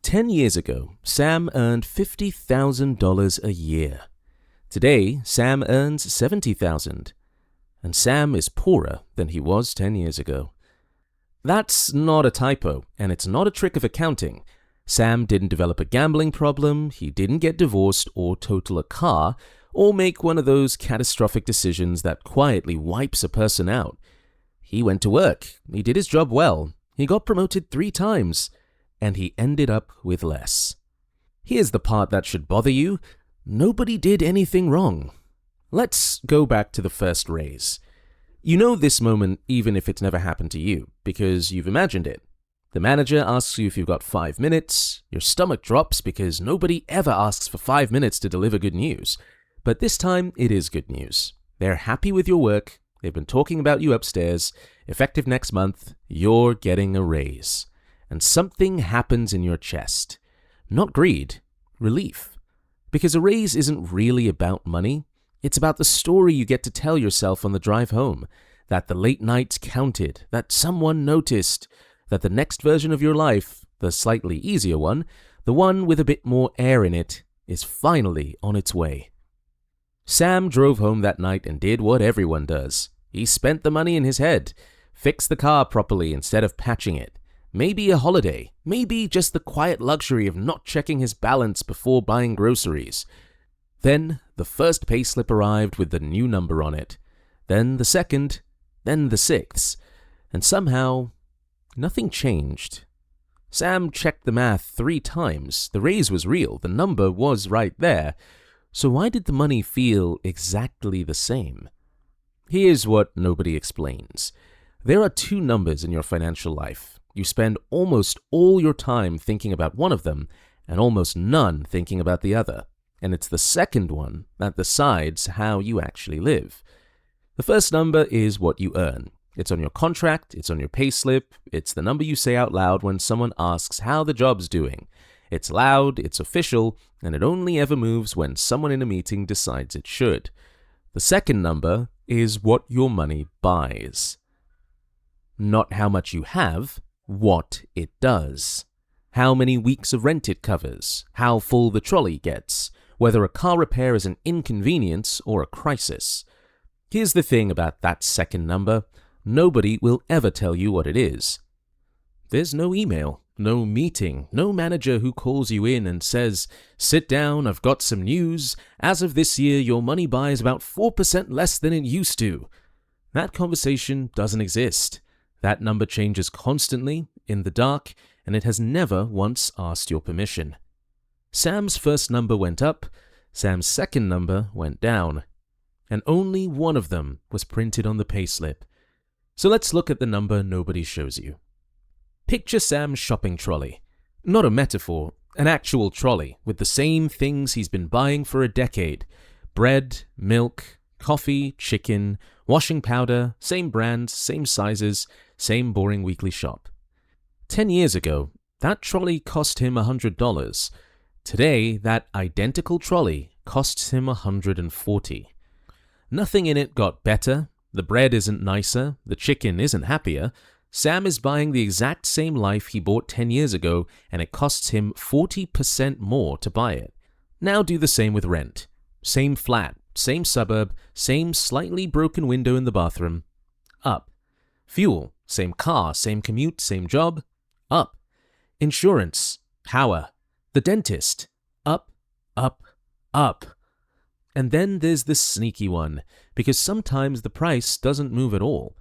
10 years ago, Sam earned $50,000 a year. Today, Sam earns $70,000, and Sam is poorer than he was 10 years ago. That's not a typo, and it's not a trick of accounting. Sam didn't develop a gambling problem, he didn't get divorced or total a car, or make one of those catastrophic decisions that quietly wipes a person out. He went to work, he did his job well, he got promoted 3 times, and he ended up with less. Here's the part that should bother you. Nobody did anything wrong. Let's go back to the first raise. You know this moment even if it's never happened to you, because you've imagined it. The manager asks you if you've got 5 minutes, your stomach drops because nobody ever asks for 5 minutes to deliver good news. But this time, it is good news. They're happy with your work, they've been talking about you upstairs, effective next month, you're getting a raise. And something happens in your chest. Not greed, relief. Because a raise isn't really about money. It's about the story you get to tell yourself on the drive home. That the late nights counted, that someone noticed, that the next version of your life, the slightly easier one, the one with a bit more air in it, is finally on its way. Sam drove home that night and did what everyone does. He spent the money in his head, fixed the car properly instead of patching it. Maybe a holiday, maybe just the quiet luxury of not checking his balance before buying groceries. Then the first payslip arrived with the new number on it. Then the second, then the 6th. And somehow, nothing changed. Sam checked the math 3 times. The raise was real, the number was right there. So why did the money feel exactly the same? Here's what nobody explains. There are 2 numbers in your financial life. You spend almost all your time thinking about one of them and almost none thinking about the other. And it's the second one that decides how you actually live. The first number is what you earn. It's on your contract, it's on your payslip, it's the number you say out loud when someone asks how the job's doing. It's loud, it's official, and it only ever moves when someone in a meeting decides it should. The second number is what your money buys. Not how much you have, what it does. How many weeks of rent it covers, how full the trolley gets, whether a car repair is an inconvenience or a crisis. Here's the thing about that second number. Nobody will ever tell you what it is. There's no email, no meeting, no manager who calls you in and says, "Sit down, I've got some news. As of this year, your money buys about 4% less than it used to." That conversation doesn't exist. That number changes constantly, in the dark, and it has never once asked your permission. Sam's first number went up, Sam's second number went down, and only one of them was printed on the payslip. So let's look at the number nobody shows you. Picture Sam's shopping trolley. Not a metaphor, an actual trolley with the same things he's been buying for a decade. Bread, milk, coffee, chicken, washing powder, same brands, same sizes, same boring weekly shop. 10 years ago, that trolley cost him $100. Today, that identical trolley costs him $140. Nothing in it got better, the bread isn't nicer, the chicken isn't happier. Sam is buying the exact same life he bought 10 years ago, and it costs him 40% more to buy it. Now do the same with rent. Same flat, same suburb, same slightly broken window in the bathroom. Up. Fuel, same car, same commute, same job. Up. Insurance, power, the dentist. Up, up, up. And then there's the sneaky one, because sometimes the price doesn't move at all.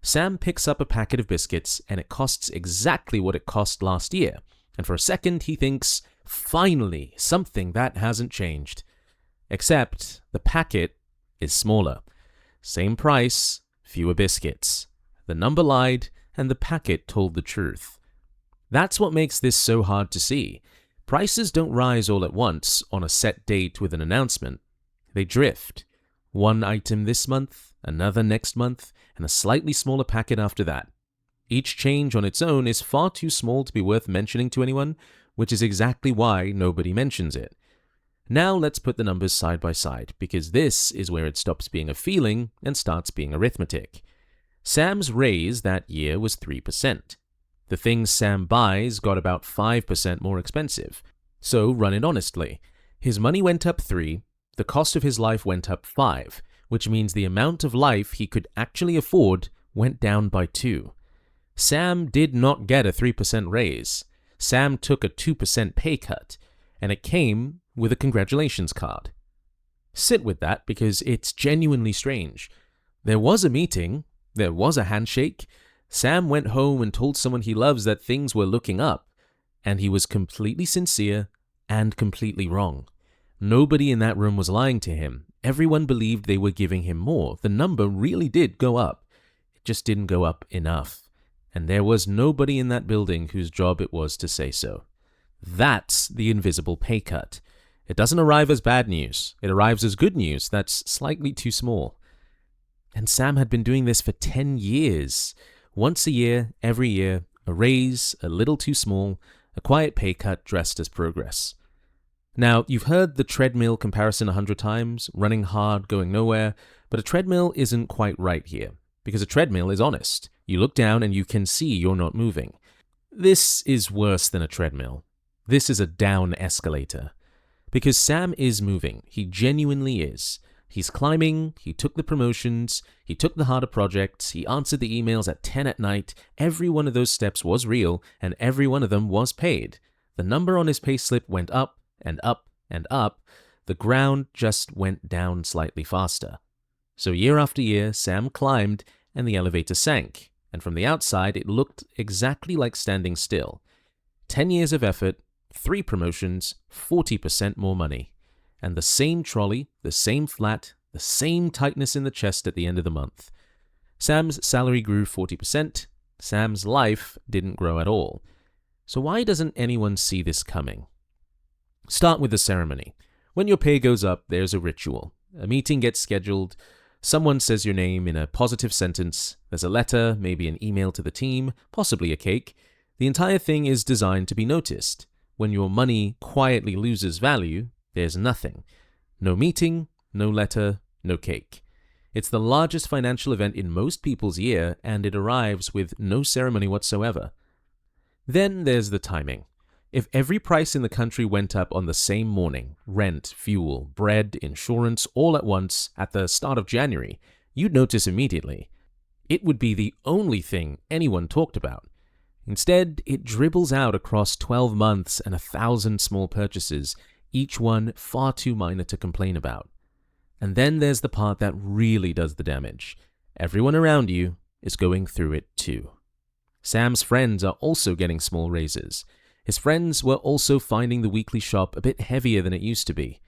Sam picks up a packet of biscuits and it costs exactly what it cost last year. And for a second he thinks, finally, something that hasn't changed. Except the packet is smaller. Same price, fewer biscuits. The number lied and the packet told the truth. That's what makes this so hard to see. Prices don't rise all at once on a set date with an announcement. They drift. One item this month, another next month, and a slightly smaller packet after that. Each change on its own is far too small to be worth mentioning to anyone, which is exactly why nobody mentions it. Now let's put the numbers side by side, because this is where it stops being a feeling and starts being arithmetic. Sam's raise that year was 3%. The things Sam buys got about 5% more expensive. So run it honestly. His money went up 3, the cost of his life went up 5, which means the amount of life he could actually afford went down by 2. Sam did not get a 3% raise. Sam took a 2% pay cut, and it came with a congratulations card. Sit with that because it's genuinely strange. There was a meeting, there was a handshake. Sam went home and told someone he loves that things were looking up, and he was completely sincere and completely wrong. Nobody in that room was lying to him. Everyone believed they were giving him more. The number really did go up. It just didn't go up enough. And there was nobody in that building whose job it was to say so. That's the invisible pay cut. It doesn't arrive as bad news. It arrives as good news that's slightly too small. And Sam had been doing this for 10 years. Once a year, every year, a raise, a little too small, a quiet pay cut dressed as progress. Now, you've heard the treadmill comparison 100 times, running hard, going nowhere, but a treadmill isn't quite right here, because a treadmill is honest. You look down and you can see you're not moving. This is worse than a treadmill. This is a down escalator. Because Sam is moving. He genuinely is. He's climbing, he took the promotions, he took the harder projects, he answered the emails at 10 at night. Every one of those steps was real, and every one of them was paid. The number on his payslip went up and up and up. The ground just went down slightly faster. So year after year, Sam climbed and the elevator sank. And from the outside, it looked exactly like standing still. 10 years of effort, 3 promotions, 40% more money. And the same trolley, the same flat, the same tightness in the chest at the end of the month. Sam's salary grew 40%. Sam's life didn't grow at all. So why doesn't anyone see this coming? Start with the ceremony. When your pay goes up, there's a ritual. A meeting gets scheduled. Someone says your name in a positive sentence. There's a letter, maybe an email to the team, possibly a cake. The entire thing is designed to be noticed. When your money quietly loses value, there's nothing. No meeting, no letter, no cake. It's the largest financial event in most people's year, and it arrives with no ceremony whatsoever. Then there's the timing. If every price in the country went up on the same morning, rent, fuel, bread, insurance, all at once at the start of January, you'd notice immediately. It would be the only thing anyone talked about. Instead, it dribbles out across 12 months and 1,000 small purchases, each one far too minor to complain about. And then there's the part that really does the damage. Everyone around you is going through it too. Sam's friends are also getting small raises. His friends were also finding the weekly shop a bit heavier than it used to be.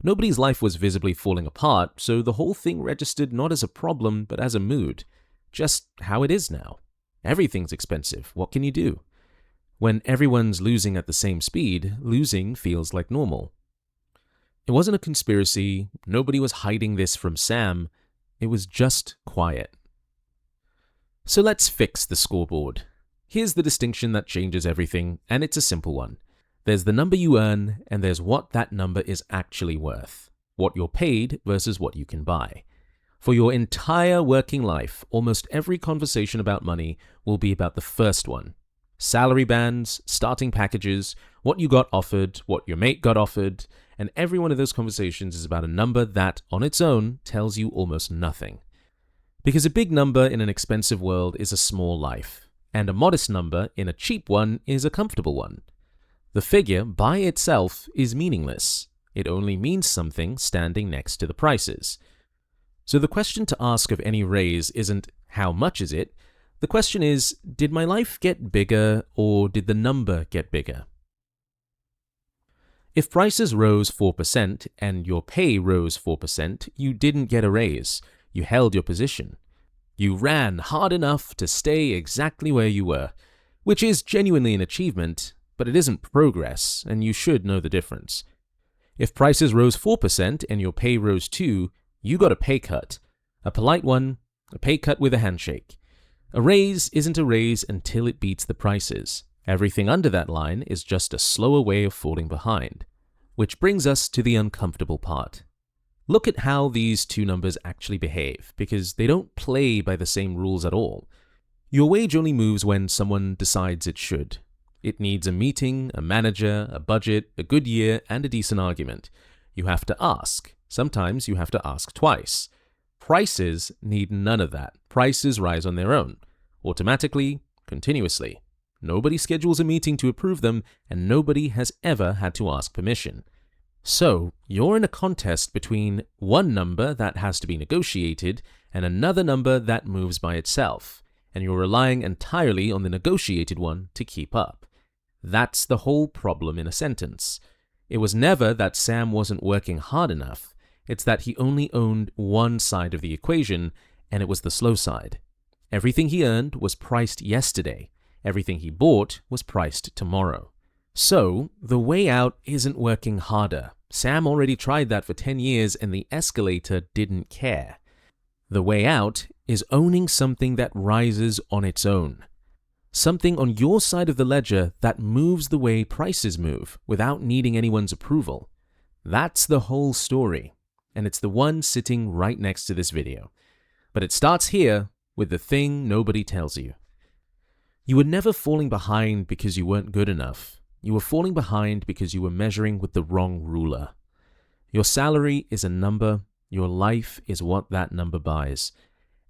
Nobody's life was visibly falling apart, so the whole thing registered not as a problem, but as a mood. Just how it is now. Everything's expensive. What can you do? When everyone's losing at the same speed, losing feels like normal. It wasn't a conspiracy. Nobody was hiding this from Sam. It was just quiet. So let's fix the scoreboard. Here's the distinction that changes everything, and it's a simple one. There's the number you earn, and there's what that number is actually worth. What you're paid versus what you can buy. For your entire working life, almost every conversation about money will be about the first one. Salary bands, starting packages, what you got offered, what your mate got offered, and every one of those conversations is about a number that, on its own, tells you almost nothing. Because a big number in an expensive world is a small life, and a modest number in a cheap one is a comfortable one. The figure, by itself, is meaningless. It only means something standing next to the prices. So the question to ask of any raise isn't, how much is it? The question is, did my life get bigger or did the number get bigger? If prices rose 4% and your pay rose 4%, you didn't get a raise. You held your position. You ran hard enough to stay exactly where you were, which is genuinely an achievement, but it isn't progress, and you should know the difference. If prices rose 4% and your pay rose 2%, you got a pay cut. A polite one, a pay cut with a handshake. A raise isn't a raise until it beats the prices. Everything under that line is just a slower way of falling behind. Which brings us to the uncomfortable part. Look at how these two numbers actually behave, because they don't play by the same rules at all. Your wage only moves when someone decides it should. It needs a meeting, a manager, a budget, a good year, and a decent argument. You have to ask. Sometimes you have to ask twice. Prices need none of that. Prices rise on their own, automatically, continuously. Nobody schedules a meeting to approve them, and nobody has ever had to ask permission. So, you're in a contest between one number that has to be negotiated and another number that moves by itself, and you're relying entirely on the negotiated one to keep up. That's the whole problem in a sentence. It was never that Sam wasn't working hard enough. It's that he only owned one side of the equation, and it was the slow side. Everything he earned was priced yesterday. Everything he bought was priced tomorrow. So, the way out isn't working harder. Sam already tried that for 10 years and the escalator didn't care. The way out is owning something that rises on its own. Something on your side of the ledger that moves the way prices move without needing anyone's approval. That's the whole story, and it's the one sitting right next to this video. But it starts here with the thing nobody tells you. You were never falling behind because you weren't good enough. You were falling behind because you were measuring with the wrong ruler. Your salary is a number. Your life is what that number buys.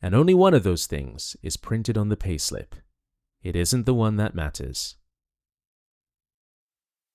And only one of those things is printed on the payslip. It isn't the one that matters.